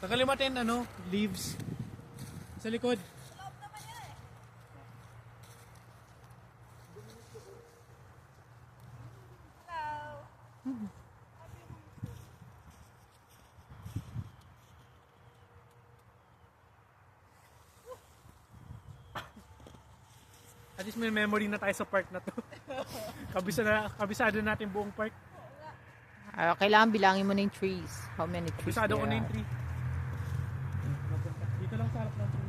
Tagalin natin, leaves. Sa likod. At least may memory na tayo sa park na to. Kabisado natin buong park. Kailangan bilangin mo na yung trees. How many trees Kabisado there ko na yung are. tree. Dito lang sa harap ng tree.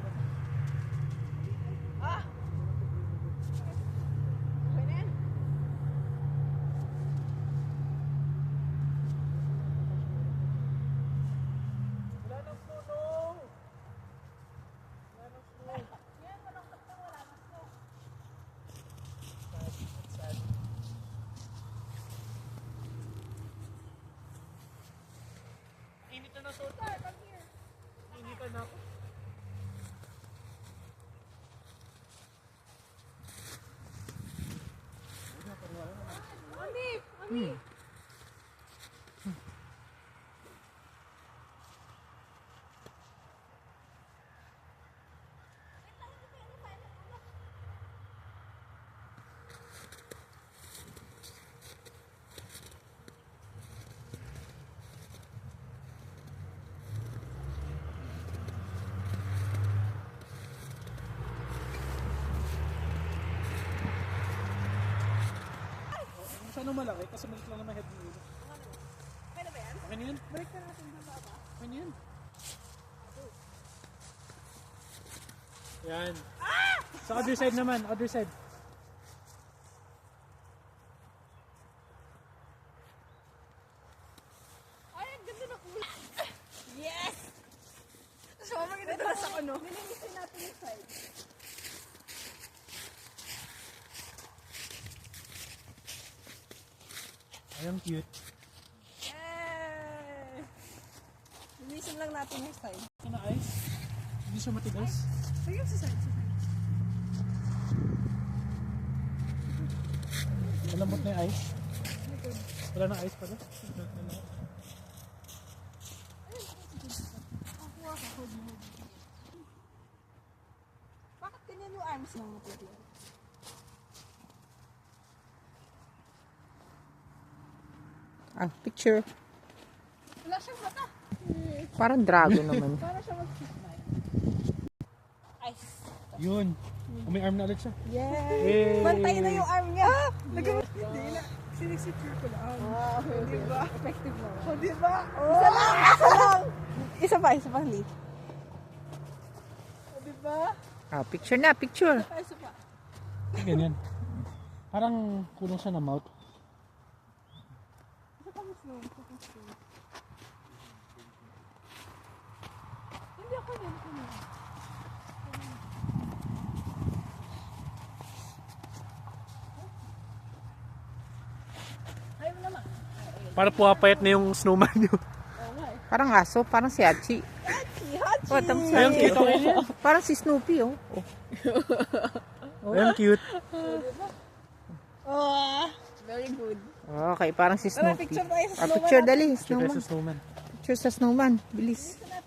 Initan na suot. Initan na ako. Masyadong malaki kasi maliit lang naman head mo. Pwede ba yan? Okay na yan? Balik na natin doon ba? Okay na yan. Yan. Sa other side naman, other side. Ay, ang ganda na kulay. Yes! So, maganda na sa ano. Nilinisin natin yung side. Ay, ang cute. Yay! Linisin lang natin yung side. Ito na ice. Hindi siya matigas. Ayun sa side, sa side. Malambot na yung ice. Wala na ice pala. Bakit ganyan yung arms ng material? Picture. Wala siyang mata. Parang dragon naman. Para siya mag-smile. Ice. Yun. May arm na ulit siya. Yay! Yay! Bantay na yung arm niya. Hindi na. Sinisecure ko lang. Okay. Diba? Effective na. O, diba? Isa lang! Isa lang! Isa pa, Lee. O, diba? Picture na, picture. Isa pa. Ganyan. Parang kulong siya na mouth. Isa pa, mas long. Isa pa, mas long. Hindi ako yan. Ayaw mo naman. Para puwapayat na yung snowman nyo. Oo nga eh. Parang aso, parang si Hachi. Hachi! Oh, tapos si Ayun, Hachi. cute. Okay yan. Parang si Snoopy, oh. Ayun, cute. Oh, very good. Okay, parang si Tara, Snoopy. picture tayo sa snowman Picture natin. dali, Cute tayo snowman. sa snowman. Picture sa snowman, bilis. Ito natin